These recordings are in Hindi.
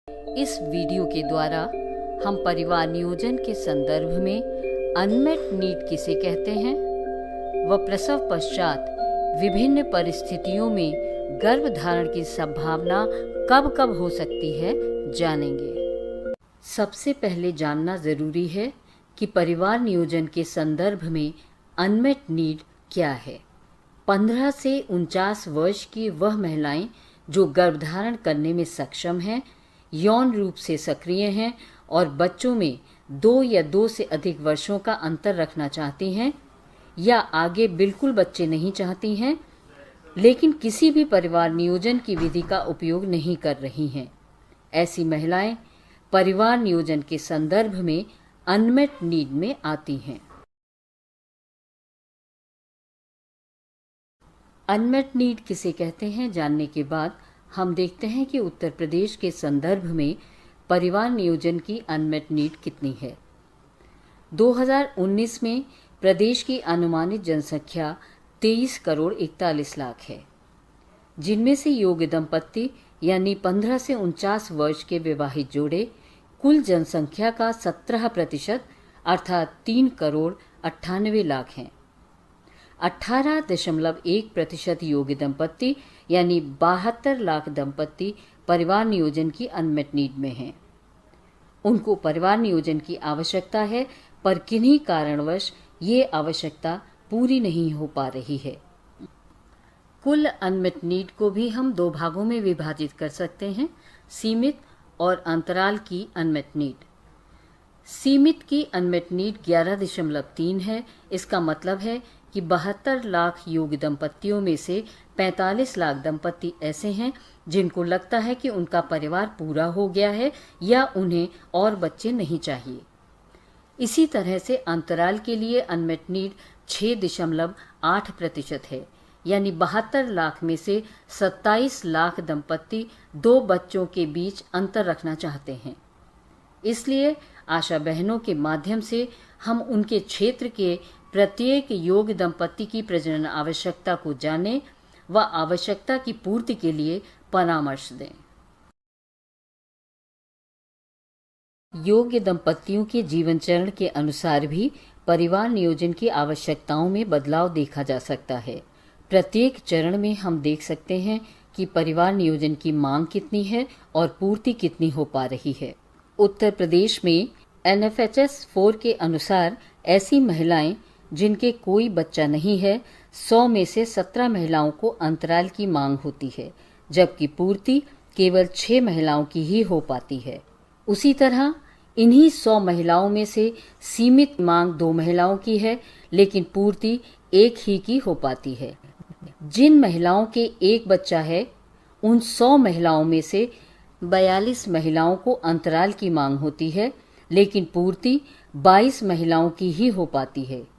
इस वीडियो के द्वारा हम परिवार नियोजन के संदर्भ में अनमेट नीड किसे कहते हैं व प्रसव पश्चात विभिन्न परिस्थितियों में गर्भधारण की संभावना कब कब हो सकती है जानेंगे। सबसे पहले जानना जरूरी है कि परिवार नियोजन के संदर्भ में अनमेट नीड क्या है। 15 से 49 वर्ष की वह महिलाएं जो गर्भधारण करने में सक्षम हैं, यौन रूप से सक्रिय हैं और बच्चों में 2 या 2 से अधिक वर्षों का अंतर रखना चाहती हैं या आगे बिल्कुल बच्चे नहीं चाहती हैं लेकिन किसी भी परिवार नियोजन की विधि का उपयोग नहीं कर रही हैं। ऐसी महिलाएं परिवार नियोजन के संदर्भ में अनमेट नीड में आती हैं। अनमेट नीड किसे कहते हैं जानने के बाद हम देखते हैं कि उत्तर प्रदेश के संदर्भ में परिवार नियोजन की अनमेट नीड कितनी है। 2019 में प्रदेश की अनुमानित जनसंख्या 23 करोड़ 41 लाख है, जिनमें से योग्य दंपत्ति यानी 15 से 49 वर्ष के विवाहित जोड़े कुल जनसंख्या का 17% अर्थात 3 करोड़ 98 लाख हैं। 18.1% योग्य दंपत्ति यानी 72 लाख दंपत्ति परिवार नियोजन की अनमेट नीड में हैं। उनको परिवार नियोजन की आवश्यकता है पर किन्हीं कारणवश ये आवश्यकता पूरी नहीं हो पा रही है। कुल अनमेट नीड को भी हम 2 भागों में विभाजित कर सकते हैं, सीमित और अंतराल की अनमेट नीड। सीमित की अनमेट नीड 11.3 है। इसका मतलब है कि 72 लाख योग्य दंपत्तियों में से 45 लाख दंपत्ति ऐसे हैं जिनको लगता है कि उनका परिवार पूरा हो गया है या उन्हें और बच्चे नहीं चाहिए। इसी तरह से अंतराल के लिए अनमेट नीड 6.8% है, यानी 72 लाख में से 27 लाख दंपत्ति 2 बच्चों के बीच अंतर रखना चाहते हैं। इसलिए आशा बहनों के माध्यम से हम उनके क्षेत्र के प्रत्येक योग्य दंपत्ति की प्रजनन आवश्यकता को जानें व आवश्यकता की पूर्ति के लिए परामर्श दें। योग्य दंपत्तियों के जीवन चरण के अनुसार भी परिवार नियोजन की आवश्यकताओं में बदलाव देखा जा सकता है। प्रत्येक चरण में हम देख सकते हैं कि परिवार नियोजन की मांग कितनी है और पूर्ति कितनी हो पा रही है। उत्तर प्रदेश में NFHS 4 के अनुसार ऐसी महिलाएं जिनके कोई बच्चा नहीं है, 100 में से 17 महिलाओं को अंतराल की मांग होती है, जबकि पूर्ति केवल 6 महिलाओं की ही हो पाती है। उसी तरह इन्हीं 100 महिलाओं में से सीमित मांग 2 महिलाओं की है, लेकिन पूर्ति 1 ही की हो पाती है। जिन महिलाओं के 1 बच्चा है, उन 100 महिलाओं में से 42 महिलाओं को अंतराल की मांग होती है, लेकिन पूर्ति 22 महिलाओं की ही हो पाती है।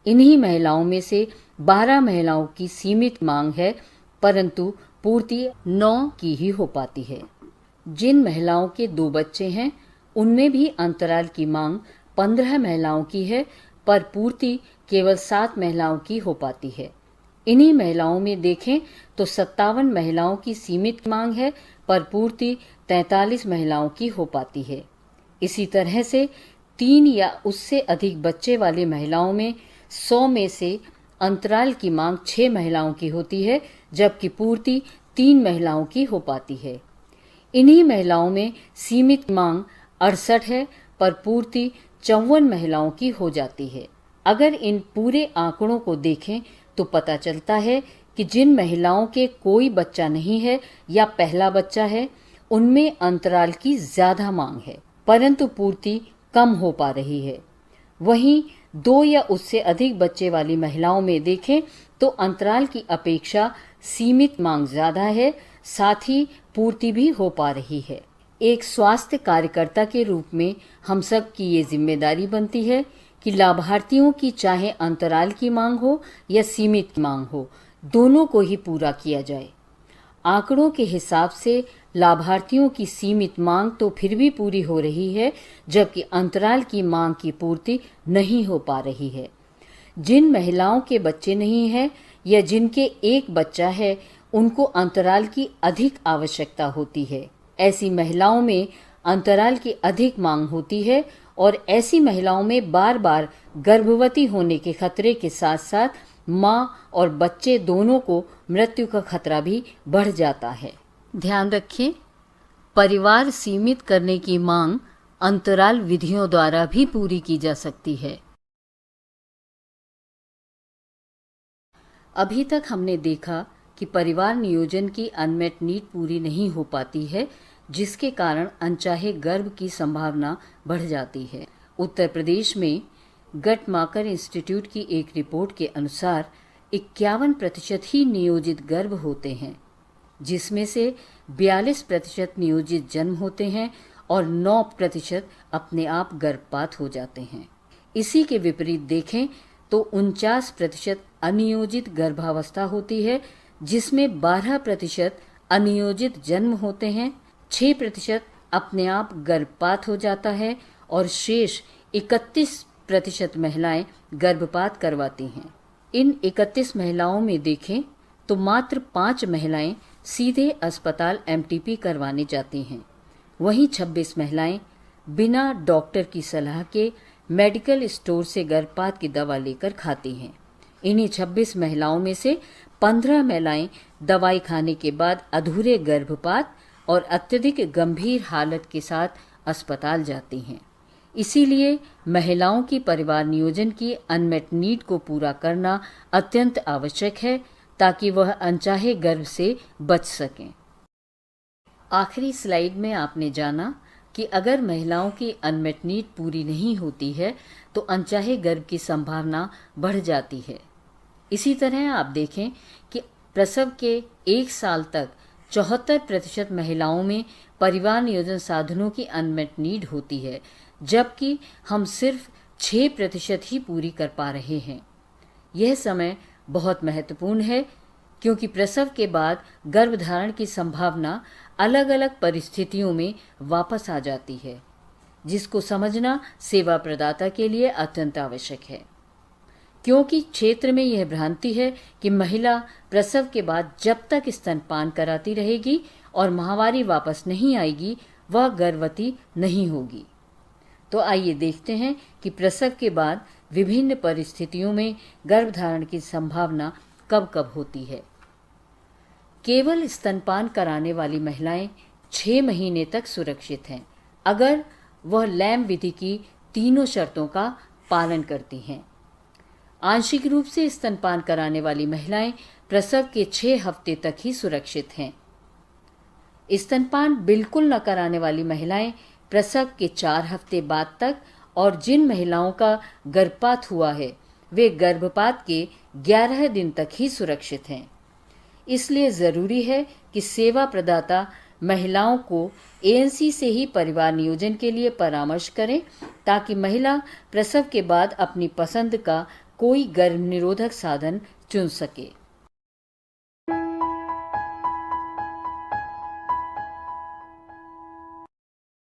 इन्हीं महिलाओं में से 12 महिलाओं की सीमित मांग है, परंतु पूर्ति 9 की ही हो पाती है। जिन महिलाओं के 2 बच्चे हैं, उनमें भी अंतराल की मांग 15 महिलाओं की है, पर पूर्ति केवल 7 महिलाओं की हो पाती है। इन्हीं महिलाओं में देखें तो 57 महिलाओं की सीमित मांग है, पर पूर्ति 43 महिलाओं की हो पाती है। इसी तरह से 3 या उससे अधिक बच्चे वाली महिलाओं में 100 में से अंतराल की मांग 6 महिलाओं की होती है, जबकि पूर्ति 3 महिलाओं की हो पाती है। इन्हीं महिलाओं में सीमित मांग 68 है, पर पूर्ति 54 महिलाओं की हो जाती है। अगर इन पूरे आंकड़ों को देखें तो पता चलता है कि जिन महिलाओं के कोई बच्चा नहीं है या पहला बच्चा है, उनमें अंतराल की ज्यादा मांग है, परंतु पूर्ति कम हो पा रही है। वहीं 2 या उससे अधिक बच्चे वाली महिलाओं में देखें तो अंतराल की अपेक्षा सीमित मांग ज्यादा है, साथ ही पूर्ति भी हो पा रही है। एक स्वास्थ्य कार्यकर्ता के रूप में हम सब की ये जिम्मेदारी बनती है कि लाभार्थियों की चाहे अंतराल की मांग हो या सीमित मांग हो, दोनों को ही पूरा किया जाए। आंकड़ों के हिसाब से लाभार्थियों की सीमित मांग तो फिर भी पूरी हो रही है, जबकि अंतराल की मांग की पूर्ति नहीं हो पा रही है। जिन महिलाओं के बच्चे नहीं हैं या जिनके 1 बच्चा है, उनको अंतराल की अधिक आवश्यकता होती है। ऐसी महिलाओं में अंतराल की अधिक मांग होती है और ऐसी महिलाओं में बार बार गर्भवती होने के खतरे के साथ साथ मां और बच्चे दोनों को मृत्यु का खतरा भी बढ़ जाता है। ध्यान रखें, परिवार सीमित करने की मांग अंतराल विधियों द्वारा भी पूरी की जा सकती है। अभी तक हमने देखा कि परिवार नियोजन की अनमेट नीड पूरी नहीं हो पाती है, जिसके कारण अनचाहे गर्भ की संभावना बढ़ जाती है। उत्तर प्रदेश में गटमाकर इंस्टीट्यूट की एक रिपोर्ट के अनुसार 51% ही नियोजित गर्भ होते हैं, जिसमें से 42% नियोजित जन्म होते हैं और 9% अपने आप गर्भपात हो जाते हैं। इसी के विपरीत देखें तो 49% अनियोजित गर्भावस्था होती है, जिसमें 12% अनियोजित जन्म होते हैं, 6% अपने आप गर्भपात हो जाता है और शेष 31% महिलाएं गर्भपात करवाती हैं। इन 31 महिलाओं में देखें तो मात्र 5 महिलाएं सीधे अस्पताल एमटीपी करवाने जाती हैं। वहीं 26 महिलाएं बिना डॉक्टर की सलाह के मेडिकल स्टोर से गर्भपात की दवा लेकर खाती हैं। इन्हीं 26 महिलाओं में से 15 महिलाएं दवाई खाने के बाद अधूरे गर्भपात और अत्यधिक गंभीर हालत के साथ अस्पताल जाती हैं। इसीलिए महिलाओं की परिवार नियोजन की अनमेट नीड को पूरा करना अत्यंत आवश्यक है, ताकि वह अनचाहे गर्भ से बच सकें। आखिरी स्लाइड में आपने जाना कि अगर महिलाओं की अनमेट नीड पूरी नहीं होती है तो अनचाहे गर्भ की संभावना बढ़ जाती है। इसी तरह आप देखें कि प्रसव के 1 साल तक 74% महिलाओं में परिवार नियोजन साधनों की अनमेट नीड होती है, जबकि हम सिर्फ 6% ही पूरी कर पा रहे हैं। यह समय बहुत महत्वपूर्ण है, क्योंकि प्रसव के बाद गर्भधारण की संभावना अलग अलग परिस्थितियों में वापस आ जाती है, जिसको समझना सेवा प्रदाता के लिए अत्यंत आवश्यक है। क्योंकि क्षेत्र में यह भ्रांति है कि महिला प्रसव के बाद जब तक स्तनपान कराती रहेगी और माहवारी वापस नहीं आएगी, वह गर्भवती नहीं होगी। तो आइए देखते हैं कि प्रसव के बाद विभिन्न परिस्थितियों में गर्भधारण की संभावना कब कब होती है। केवल स्तनपान कराने वाली महिलाएं 6 महीने तक सुरक्षित हैं, अगर वह लैम विधि की तीनों शर्तों का पालन करती हैं। आंशिक रूप से स्तनपान कराने वाली महिलाएं प्रसव के 6 हफ्ते तक ही सुरक्षित हैं। स्तनपान बिल्कुल न कराने वाली महिलाएं प्रसव के 4 हफ्ते बाद तक, और जिन महिलाओं का गर्भपात हुआ है वे गर्भपात के 11 दिन तक ही सुरक्षित हैं। इसलिए जरूरी है कि सेवा प्रदाता महिलाओं को एएनसी से ही परिवार नियोजन के लिए परामर्श करें, ताकि महिला प्रसव के बाद अपनी पसंद का कोई गर्भ निरोधक साधन चुन सके।